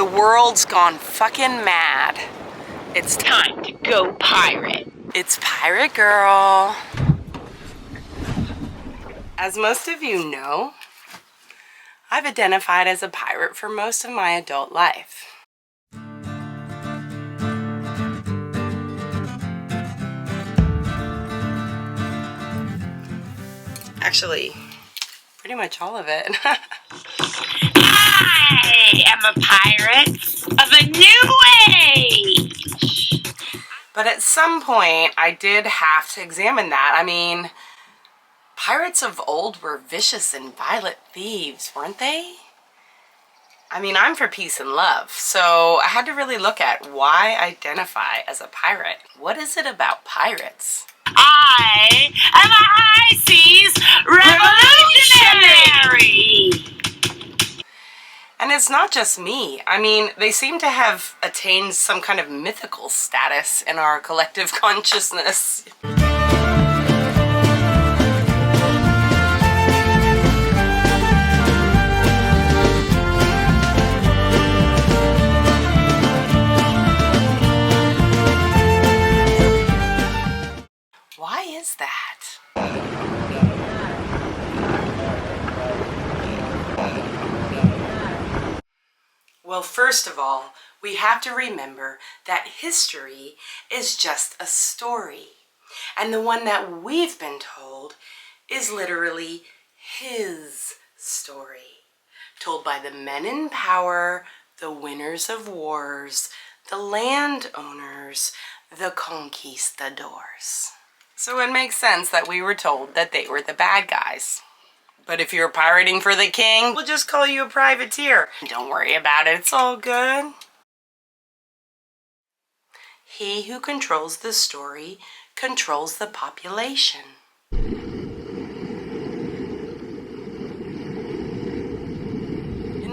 The world's gone fucking mad. It's Time to go pirate. It's Pirate Girl. As most of you know, I've identified as a pirate for most of my adult life. Actually, pretty much all of it. I am a pirate of a new age. But at some point, I did have to examine that. I mean, pirates of old were vicious and violent thieves, weren't they? I mean, I'm for peace and love, so I had to really look at why I identify as a pirate. What is it about pirates? I am a high seas revolutionary. And it's not just me. I mean, they seem to have attained some kind of mythical status in our collective consciousness. Why is that? Well, first of all, we have to remember that history is just a story. And the one that we've been told is literally his story. Told by the men in power, the winners of wars, the landowners, the conquistadors. So it makes sense that we were told that they were the bad guys. But if you're pirating for the king, we'll just call you a privateer. Don't worry about it, it's all good. He who controls the story controls the population. In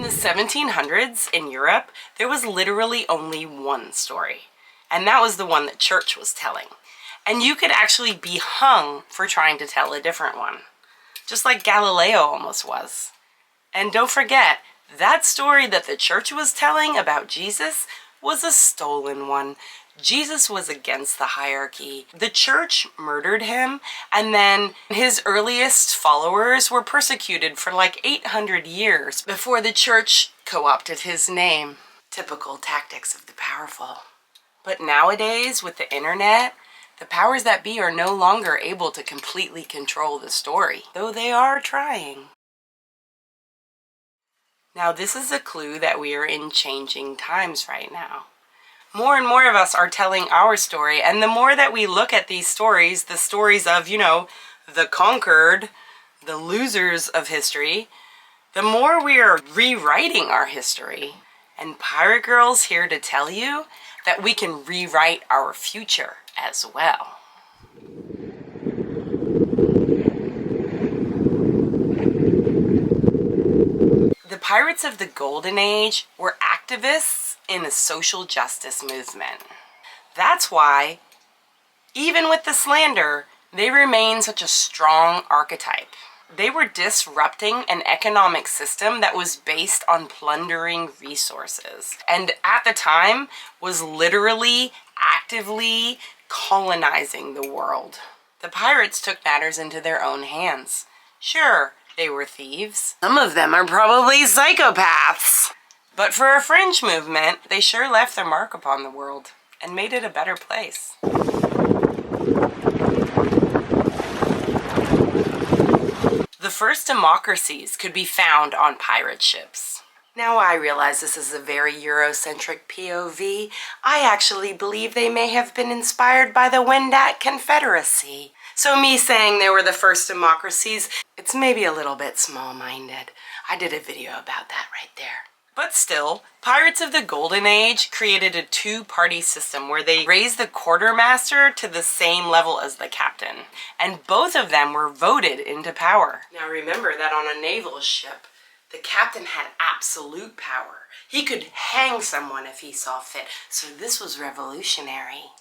the 1700s in Europe, there was literally only one story. And that was the one that church was telling. And you could actually be hung for trying to tell a different one. Just like Galileo almost was. And don't forget, that story that the church was telling about Jesus was a stolen one. Jesus was against the hierarchy. The church murdered him, and then his earliest followers were persecuted for like 800 years before the church co-opted his name. Typical tactics of the powerful. But nowadays, with the internet, the powers that be are no longer able to completely control the story, though they are trying. Now, this is a clue that we are in changing times right now. More and more of us are telling our story, and the more that we look at these stories, the stories of, you know, the conquered, the losers of history, the more we are rewriting our history. And Pirate Girl's here to tell you that we can rewrite our future as well. The pirates of the Golden Age were activists in the social justice movement. That's why, even with the slander, they remain such a strong archetype. They were disrupting an economic system that was based on plundering resources, and at the time was literally actively colonizing the world. The pirates took matters into their own hands. Sure, they were thieves. Some of them are probably psychopaths. But for a fringe movement, they sure left their mark upon the world and made it a better place. The first democracies could be found on pirate ships. Now I realize this is a very Eurocentric POV. I actually believe they may have been inspired by the Wendat Confederacy. So me saying they were the first democracies, it's maybe a little bit small-minded. I did a video about that right there. But still, Pirates of the Golden Age created a two-party system where they raised the quartermaster to the same level as the captain. And both of them were voted into power. Now remember that on a naval ship, the captain had absolute power. He could hang someone if he saw fit, so this was revolutionary.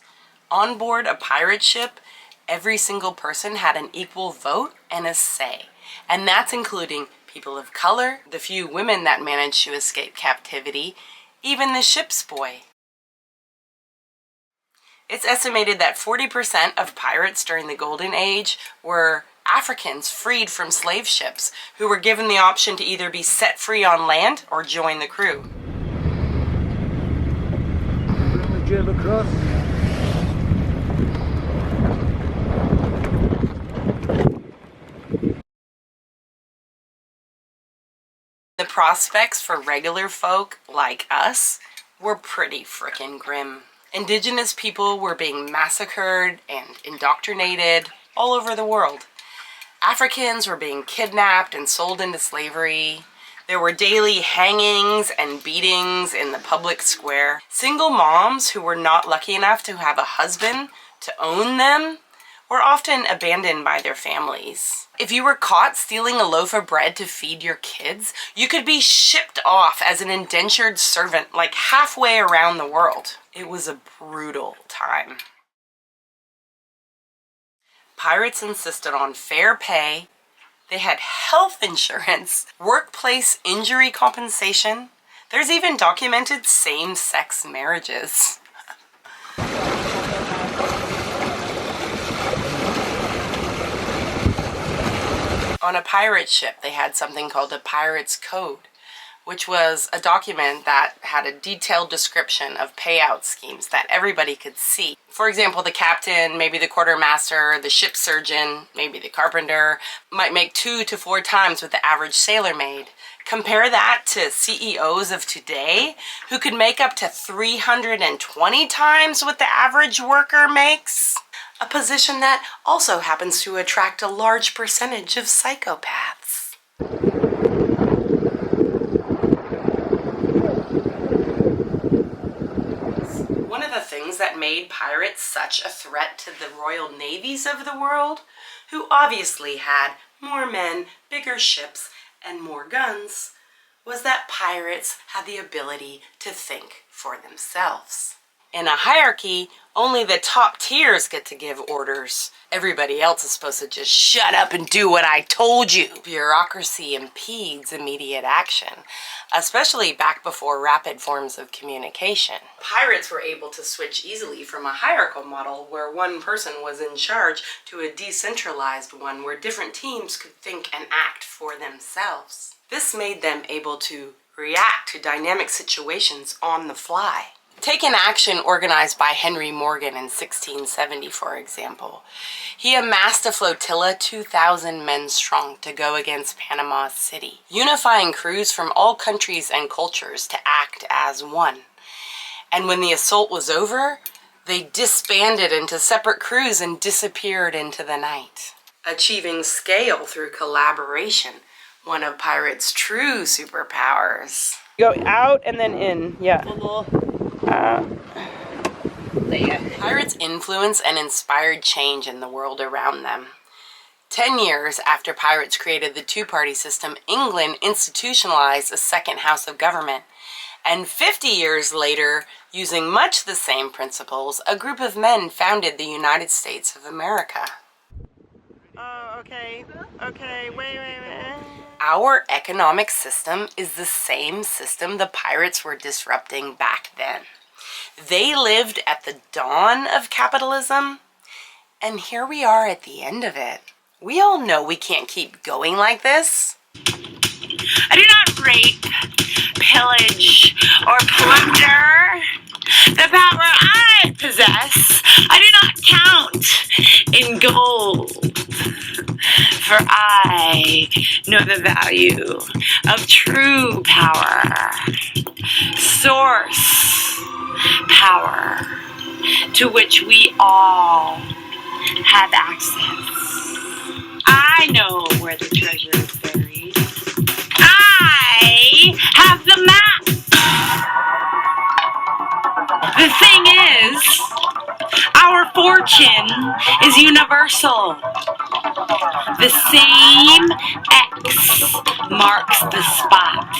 On board a pirate ship, every single person had an equal vote and a say. And that's including people of color, the few women that managed to escape captivity, even the ship's boy. It's estimated that 40% of pirates during the Golden Age were Africans freed from slave ships who were given the option to either be set free on land or join the crew. Bring the jib across. The prospects for regular folk like us were pretty frickin' grim. Indigenous people were being massacred and indoctrinated all over the world. Africans were being kidnapped and sold into slavery. There were daily hangings and beatings in the public square. Single moms who were not lucky enough to have a husband to own them were often abandoned by their families. If you were caught stealing a loaf of bread to feed your kids, you could be shipped off as an indentured servant like halfway around the world. It was a brutal time. Pirates insisted on fair pay. They had health insurance, workplace injury compensation. There's even documented same-sex marriages. On a pirate ship, they had something called a Pirate's Code, which was a document that had a detailed description of payout schemes that everybody could see. For example, the captain, maybe the quartermaster, the ship surgeon, maybe the carpenter, might make 2 to 4 times what the average sailor made. Compare that to CEOs of today, who could make up to 320 times what the average worker makes. A position that also happens to attract a large percentage of psychopaths. One of the things that made pirates such a threat to the royal navies of the world, who obviously had more men, bigger ships, and more guns, was that pirates had the ability to think for themselves. In a hierarchy, only the top tiers get to give orders. Everybody else is supposed to just shut up and do what I told you. Bureaucracy impedes immediate action, especially back before rapid forms of communication. Pirates were able to switch easily from a hierarchical model where one person was in charge to a decentralized one where different teams could think and act for themselves. This made them able to react to dynamic situations on the fly. Take an action organized by Henry Morgan in 1670, for example. He amassed a flotilla 2,000 men strong to go against Panama City, unifying crews from all countries and cultures to act as one. And when the assault was over, they disbanded into separate crews and disappeared into the night. Achieving scale through collaboration, one of pirates' true superpowers. Go out and then in, yeah. Pirates' influence and inspired change in the world around them. 10 years after pirates created the two-party system, England institutionalized a second house of government. And 50 years later, using much the same principles, a group of men founded the United States of America. Oh, okay, wait. Our economic system is the same system the pirates were disrupting back then. They lived at the dawn of capitalism, and here we are at the end of it. We all know we can't keep going like this. I do not rape, pillage, or plunder. The power I possess, I do not count in gold. For I know the value of true power, source power, to which we all have access. I know where the treasure is buried. I have the map. The thing is, our fortune is universal. The same X marks the spot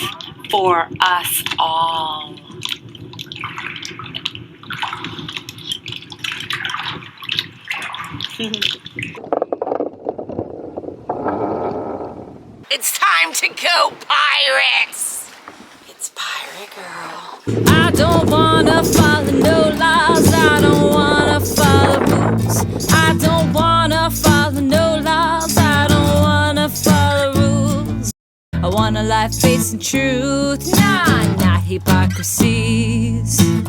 for us all. It's time to go, pirates! It's Pirate Girl. don't wanna follow no laws, I don't wanna follow rules. I don't wanna follow no laws, I don't wanna follow rules. I want a life based in truth, not hypocrisies.